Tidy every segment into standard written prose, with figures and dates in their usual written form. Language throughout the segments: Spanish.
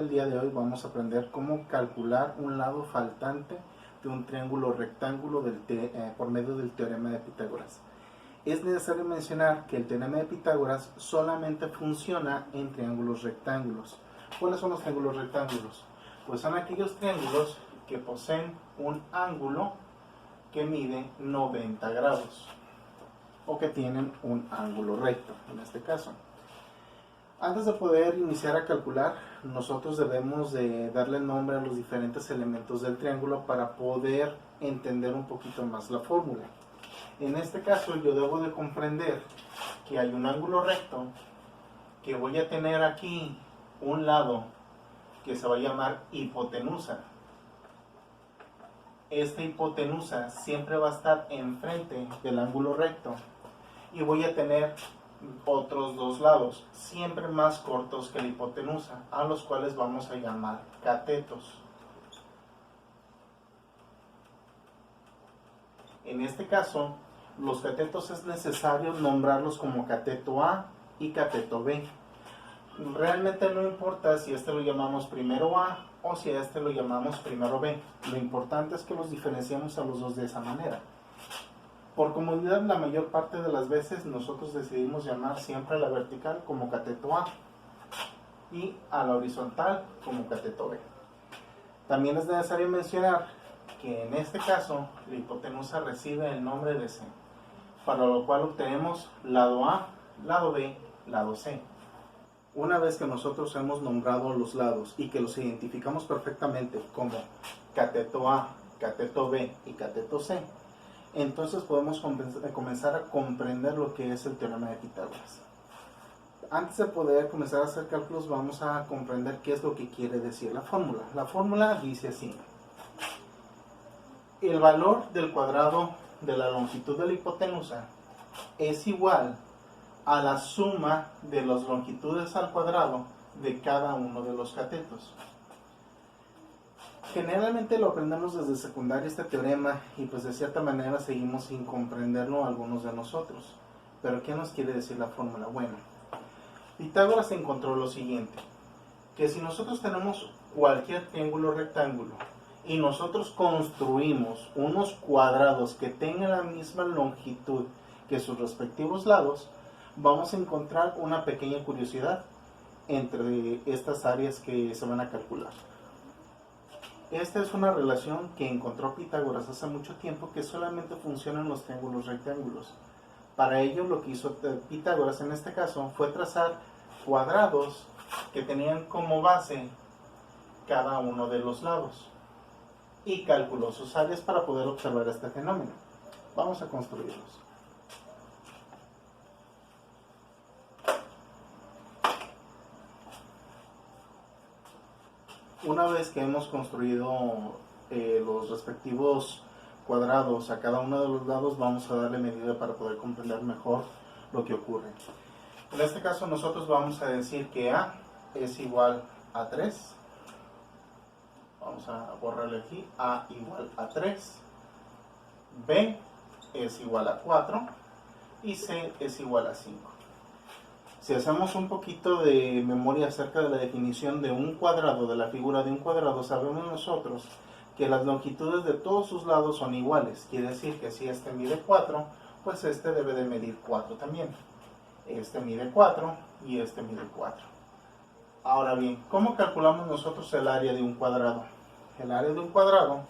del día de hoy vamos a aprender cómo calcular un lado faltante de un triángulo rectángulo por medio del teorema de Pitágoras. Es necesario mencionar que el teorema de Pitágoras solamente funciona en triángulos rectángulos. ¿Cuáles son los triángulos rectángulos? Pues son aquellos triángulos que poseen un ángulo que mide 90 grados o que tienen un ángulo recto, en este caso. Antes de poder iniciar a calcular, nosotros debemos de darle nombre a los diferentes elementos del triángulo para poder entender un poquito más la fórmula. En este caso yo debo de comprender que hay un ángulo recto, que voy a tener aquí un lado que se va a llamar hipotenusa. Esta hipotenusa siempre va a estar enfrente del ángulo recto y voy a tener otros dos lados, siempre más cortos que la hipotenusa, a los cuales vamos a llamar catetos. En este caso, los catetos es necesario nombrarlos como cateto A y cateto B. Realmente no importa si este lo llamamos primero A o si a este lo llamamos primero B. Lo importante es que los diferenciamos a los dos de esa manera. Por comodidad, la mayor parte de las veces nosotros decidimos llamar siempre a la vertical como cateto A y a la horizontal como cateto B. También es necesario mencionar que en este caso la hipotenusa recibe el nombre de C, para lo cual obtenemos lado A, lado B, lado C. Una vez que nosotros hemos nombrado los lados y que los identificamos perfectamente como cateto A, cateto B y cateto C, entonces podemos comenzar a comprender lo que es el teorema de Pitágoras. Antes de poder comenzar a hacer cálculos, vamos a comprender qué es lo que quiere decir la fórmula. La fórmula dice así: el valor del cuadrado de la longitud de la hipotenusa es igual a la suma de las longitudes al cuadrado de cada uno de los catetos. Generalmente lo aprendemos desde secundaria este teorema y pues de cierta manera seguimos sin comprenderlo algunos de nosotros. Pero ¿qué nos quiere decir la fórmula? Bueno, Pitágoras encontró lo siguiente, que si nosotros tenemos cualquier triángulo rectángulo y nosotros construimos unos cuadrados que tengan la misma longitud que sus respectivos lados, vamos a encontrar una pequeña curiosidad entre estas áreas que se van a calcular. Esta es una relación que encontró Pitágoras hace mucho tiempo, que solamente funciona en los triángulos rectángulos. Para ello lo que hizo Pitágoras en este caso fue trazar cuadrados que tenían como base cada uno de los lados y calculó sus áreas para poder observar este fenómeno. Vamos a construirlos. Una vez que hemos construido los respectivos cuadrados a cada uno de los lados, vamos a darle medida para poder comprender mejor lo que ocurre. En este caso nosotros vamos a decir que A es igual a 3. Vamos a borrarle aquí. A igual a 3. B es igual a 4. Y C es igual a 5. Si hacemos un poquito de memoria acerca de la definición de un cuadrado, de la figura de un cuadrado, sabemos nosotros que las longitudes de todos sus lados son iguales. Quiere decir que si este mide 4, pues este debe de medir 4 también. Este mide 4 y este mide 4. Ahora bien, ¿cómo calculamos nosotros el área de un cuadrado? El área de un cuadrado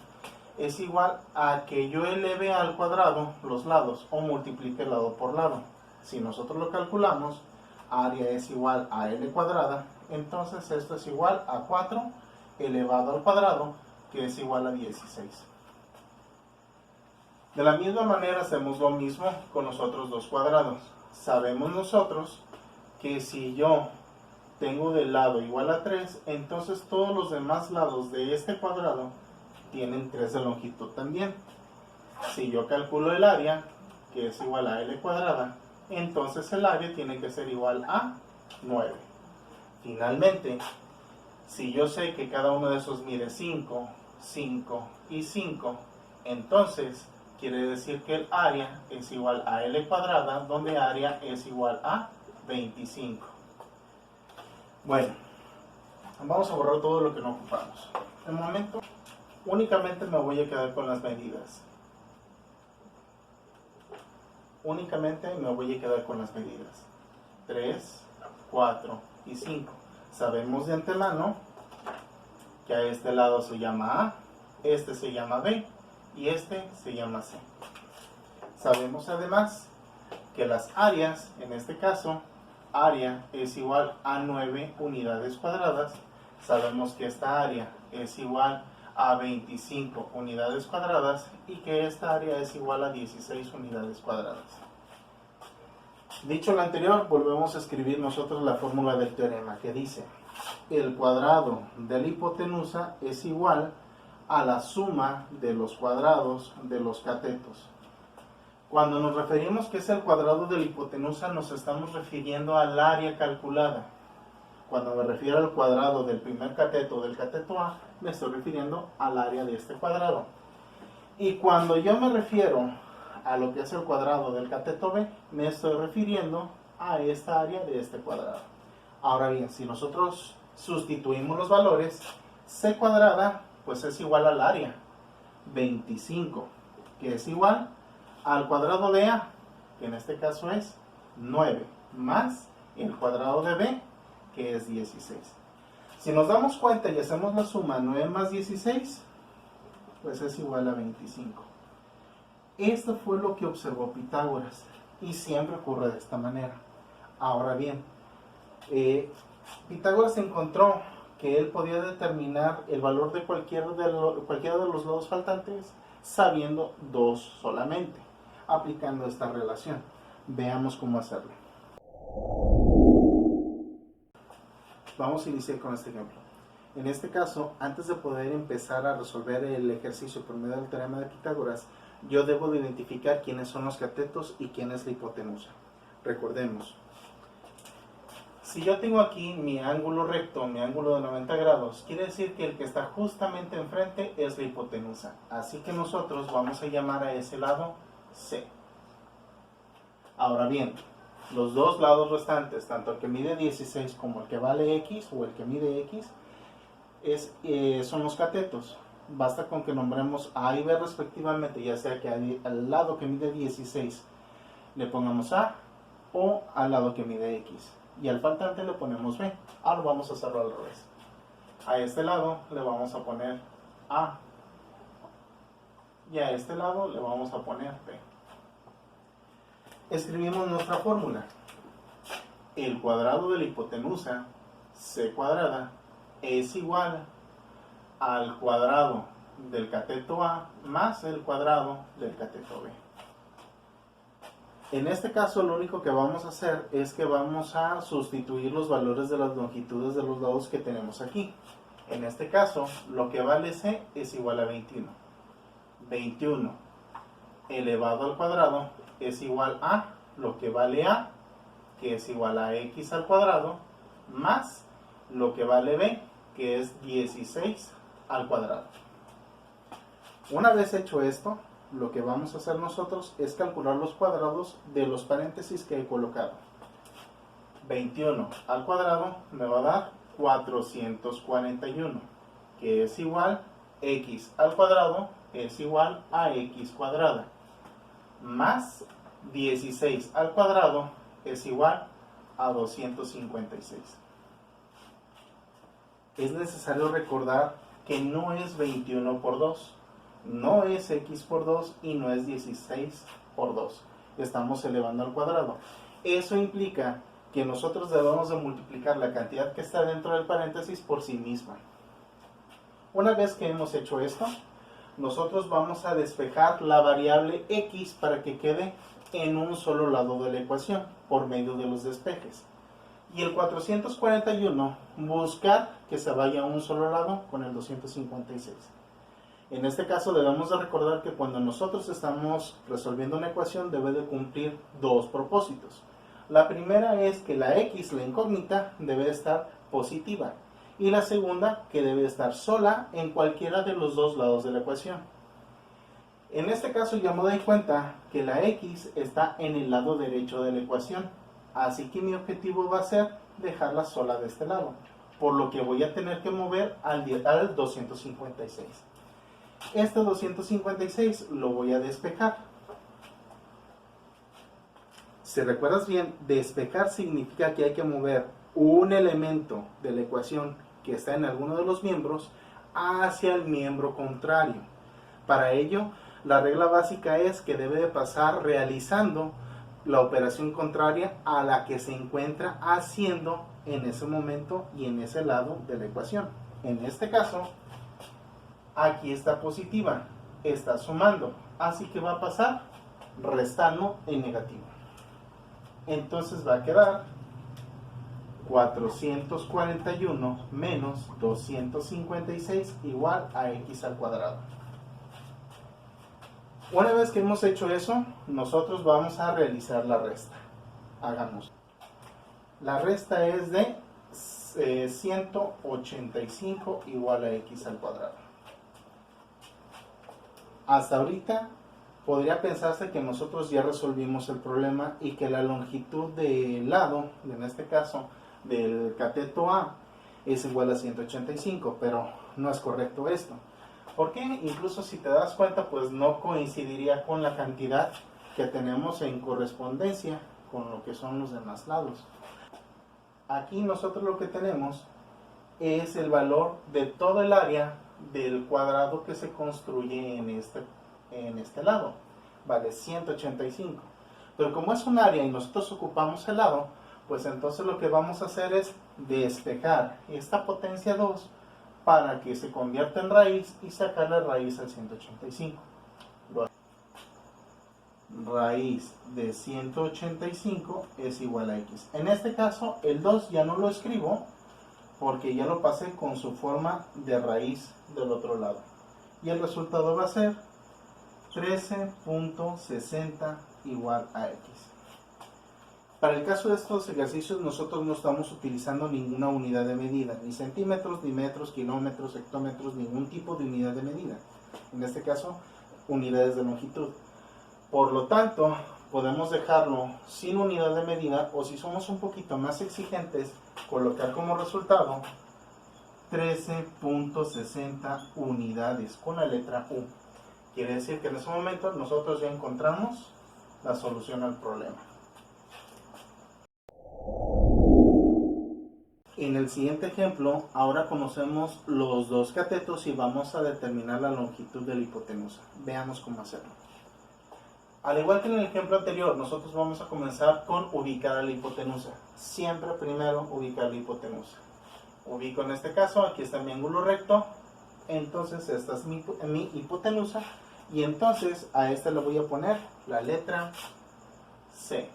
es igual a que yo eleve al cuadrado los lados o multiplique lado por lado. Si nosotros lo calculamos, área es igual a L cuadrada, entonces esto es igual a 4 elevado al cuadrado, que es igual a 16. De la misma manera hacemos lo mismo con los otros dos cuadrados. Sabemos nosotros que si yo tengo del lado igual a 3, entonces todos los demás lados de este cuadrado tienen 3 de longitud también. Si yo calculo el área, que es igual a L cuadrada, entonces el área tiene que ser igual a 9. Finalmente, si yo sé que cada uno de esos mide 5, 5 y 5, entonces quiere decir que el área es igual a L cuadrada, donde área es igual a 25. Bueno, Vamos a borrar todo lo que no ocupamos. De momento, únicamente me voy a quedar con las medidas. Únicamente me voy a quedar con las medidas. 3, 4 y 5. Sabemos de antemano que a este lado se llama A, este se llama B y este se llama C. Sabemos además que las áreas, en este caso, área es igual a 9 unidades cuadradas. Sabemos que esta área es igual a 25 unidades cuadradas y que esta área es igual a 16 unidades cuadradas. Dicho lo anterior, volvemos a escribir nosotros la fórmula del teorema que dice: el cuadrado de la hipotenusa es igual a la suma de los cuadrados de los catetos. Cuando nos referimos que es el cuadrado de la hipotenusa, nos estamos refiriendo al área calculada. Cuando me refiero al cuadrado del primer cateto del cateto A, me estoy refiriendo al área de este cuadrado. Y cuando yo me refiero a lo que es el cuadrado del cateto B, me estoy refiriendo a esta área de este cuadrado. Ahora bien, si nosotros sustituimos los valores, C cuadrada pues es igual al área 25, que es igual al cuadrado de A, que en este caso es 9, más el cuadrado de B, que es 16. Si nos damos cuenta y hacemos la suma 9 más 16, pues es igual a 25. Esto fue lo que observó Pitágoras y siempre ocurre de esta manera. Ahora bien, Pitágoras encontró que él podía determinar el valor de cualquiera de los lados faltantes sabiendo dos solamente, aplicando esta relación. Veamos cómo hacerlo. Vamos a iniciar con este ejemplo. En este caso, antes de poder empezar a resolver el ejercicio por medio del teorema de Pitágoras, yo debo de identificar quiénes son los catetos y quién es la hipotenusa. Recordemos, si yo tengo aquí mi ángulo recto, mi ángulo de 90 grados, quiere decir que el que está justamente enfrente es la hipotenusa. Así que nosotros vamos a llamar a ese lado C. Ahora bien, los dos lados restantes, tanto el que mide 16 como el que vale X o el que mide X, son los catetos. Basta con que nombremos A y B respectivamente, ya sea que al lado que mide 16 le pongamos A o al lado que mide X. Y al faltante le ponemos B. Ahora vamos a hacerlo al revés. A este lado le vamos a poner A. Y a este lado le vamos a poner B. Escribimos nuestra fórmula. El cuadrado de la hipotenusa, C cuadrada, es igual al cuadrado del cateto A más el cuadrado del cateto B. En este caso lo único que vamos a hacer es que vamos a sustituir los valores de las longitudes de los lados que tenemos aquí. En este caso lo que vale C es igual a 21. 21 elevado al cuadrado es igual a lo que vale A, que es igual a X al cuadrado, más lo que vale B, que es 16 al cuadrado. Una vez hecho esto, lo que vamos a hacer nosotros es calcular los cuadrados de los paréntesis que he colocado. 21 al cuadrado me va a dar 441, que es igual X al cuadrado es igual a X cuadrada, más 16 al cuadrado es igual a 256. Es necesario recordar que no es 21 por 2, no es X por 2 y no es 16 por 2. Estamos elevando al cuadrado. Eso implica que nosotros debemos de multiplicar la cantidad que está dentro del paréntesis por sí misma. Una vez que hemos hecho esto, nosotros vamos a despejar la variable X para que quede en un solo lado de la ecuación por medio de los despejes. Y el 441 buscar que se vaya a un solo lado con el 256. En este caso debemos de recordar que cuando nosotros estamos resolviendo una ecuación debe de cumplir dos propósitos. La primera es que la X, la incógnita, debe estar positiva. Y la segunda, que debe estar sola en cualquiera de los dos lados de la ecuación. En este caso ya me doy cuenta que la X está en el lado derecho de la ecuación. Así que mi objetivo va a ser dejarla sola de este lado. por lo que voy a tener que mover al 256. Este 256 lo voy a despejar. Si recuerdas bien, despejar significa que hay que mover un elemento de la ecuación que está en alguno de los miembros hacia el miembro contrario. Para ello, la regla básica es que debe de pasar realizando la operación contraria a la que se encuentra haciendo en ese momento y en ese lado de la ecuación. En este caso, aquí está positiva, está sumando, así que va a pasar restando en negativo. Entonces va a quedar 441 menos 256 igual a x al cuadrado. Una vez que hemos hecho eso, nosotros vamos a realizar la resta. Hagamos. La resta es de 185 igual a x al cuadrado. Hasta ahorita podría pensarse que nosotros ya resolvimos el problema y que la longitud del lado, en este caso del cateto A, es igual a 185, pero no es correcto esto. ¿Por qué? Incluso si te das cuenta, pues no coincidiría con la cantidad que tenemos en correspondencia con lo que son los demás lados. Aquí nosotros lo que tenemos es el valor de todo el área del cuadrado que se construye en este lado. Vale 185. Pero como es un área y nosotros ocupamos el lado, pues entonces lo que vamos a hacer es despejar esta potencia 2 para que se convierta en raíz y sacarle raíz al 185. Raíz de 185 es igual a x. En este caso, el 2 ya no lo escribo porque ya lo pasé con su forma de raíz del otro lado. Y el resultado va a ser 13.60 igual a x. Para el caso de estos ejercicios nosotros no estamos utilizando ninguna unidad de medida, ni centímetros, ni metros, kilómetros, hectómetros, ningún tipo de unidad de medida. En este caso, unidades de longitud. Por lo tanto, podemos dejarlo sin unidad de medida o si somos un poquito más exigentes, colocar como resultado 13.60 unidades con la letra U. Quiere decir que en ese momento nosotros ya encontramos la solución al problema. En el siguiente ejemplo, ahora conocemos los dos catetos y vamos a determinar la longitud de la hipotenusa. Veamos cómo hacerlo. Al igual que en el ejemplo anterior, nosotros vamos a comenzar con ubicar a la hipotenusa. Siempre primero ubicar la hipotenusa. Ubico en este caso, aquí está mi ángulo recto, entonces esta es mi hipotenusa y entonces a esta le voy a poner la letra C.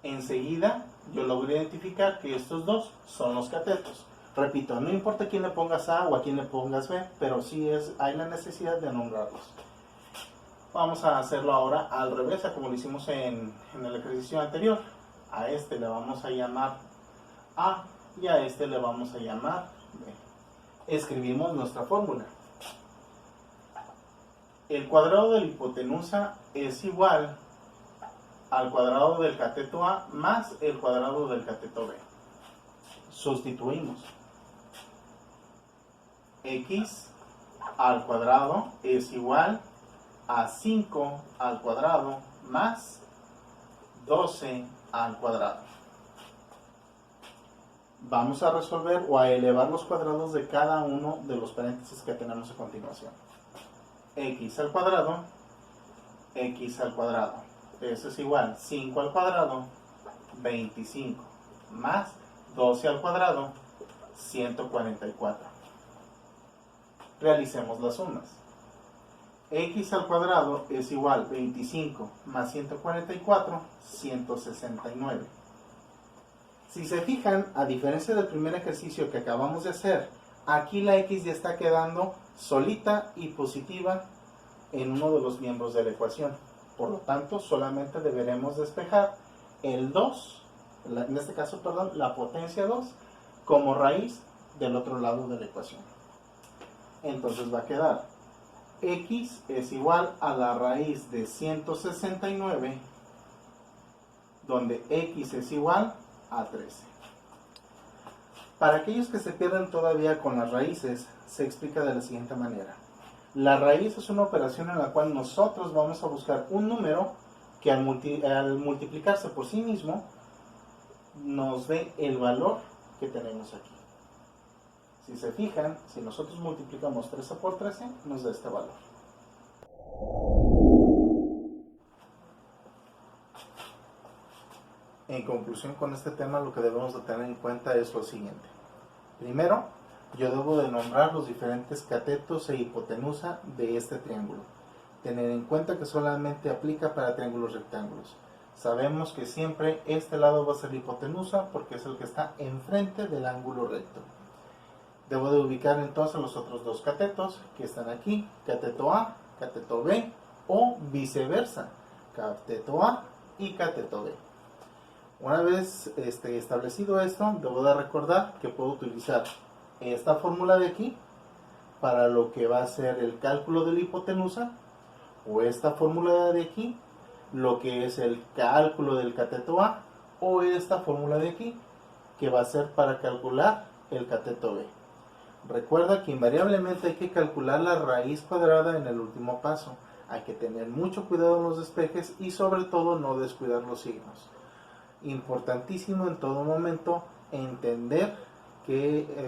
Enseguida yo logro identificar que estos dos son los catetos. Repito, no importa a quién le pongas A o a quién le pongas B, pero sí hay la necesidad de nombrarlos. Vamos a hacerlo ahora al revés, como lo hicimos en el ejercicio anterior. A este le vamos a llamar A y a este le vamos a llamar B. Escribimos nuestra fórmula. El cuadrado de la hipotenusa es igual al cuadrado del cateto A más el cuadrado del cateto B. Sustituimos. X al cuadrado es igual a 5 al cuadrado más 12 al cuadrado. Vamos a resolver o a elevar los cuadrados de cada uno de los paréntesis que tenemos a continuación. X al cuadrado, X al cuadrado. Eso es igual, 5 al cuadrado, 25, más 12 al cuadrado, 144. Realicemos las sumas. X al cuadrado es igual 25 más 144, 169. Si se fijan, a diferencia del primer ejercicio que acabamos de hacer, aquí la X ya está quedando solita y positiva en uno de los miembros de la ecuación. Por lo tanto, solamente deberemos despejar el 2, en este caso, perdón, la potencia 2, como raíz del otro lado de la ecuación. Entonces va a quedar X es igual a la raíz de 169, donde X es igual a 13. Para aquellos que se pierden todavía con las raíces, se explica de la siguiente manera. La raíz es una operación en la cual nosotros vamos a buscar un número que al multiplicarse por sí mismo nos dé el valor que tenemos aquí. Si se fijan, si nosotros multiplicamos 13 por 13, nos da este valor. En conclusión con este tema, lo que debemos de tener en cuenta es lo siguiente. Primero, yo debo de nombrar los diferentes catetos e hipotenusa de este triángulo. Tener en cuenta que solamente aplica para triángulos rectángulos. Sabemos que siempre este lado va a ser la hipotenusa porque es el que está enfrente del ángulo recto. Debo de ubicar entonces los otros dos catetos que están aquí, cateto A, cateto B o viceversa, cateto A y cateto B. Una vez establecido esto, debo de recordar que puedo utilizar esta fórmula de aquí para lo que va a ser el cálculo de la hipotenusa, o esta fórmula de aquí, lo que es el cálculo del cateto A, o esta fórmula de aquí, que va a ser para calcular el cateto B. Recuerda que invariablemente hay que calcular la raíz cuadrada en el último paso. Hay que tener mucho cuidado en los despejes y sobre todo no descuidar los signos. Importantísimo en todo momento entender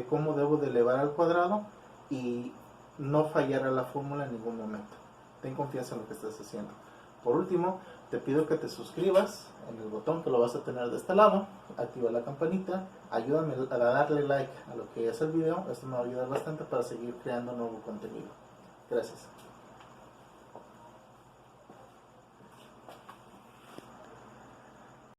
cómo debo de elevar al cuadrado y no fallar a la fórmula en ningún momento. Ten confianza en lo que estás haciendo. Por último, te pido que te suscribas en el botón que lo vas a tener de este lado, activa la campanita, ayúdame a darle like a lo que es el video, esto me va a ayudar bastante para seguir creando nuevo contenido. Gracias.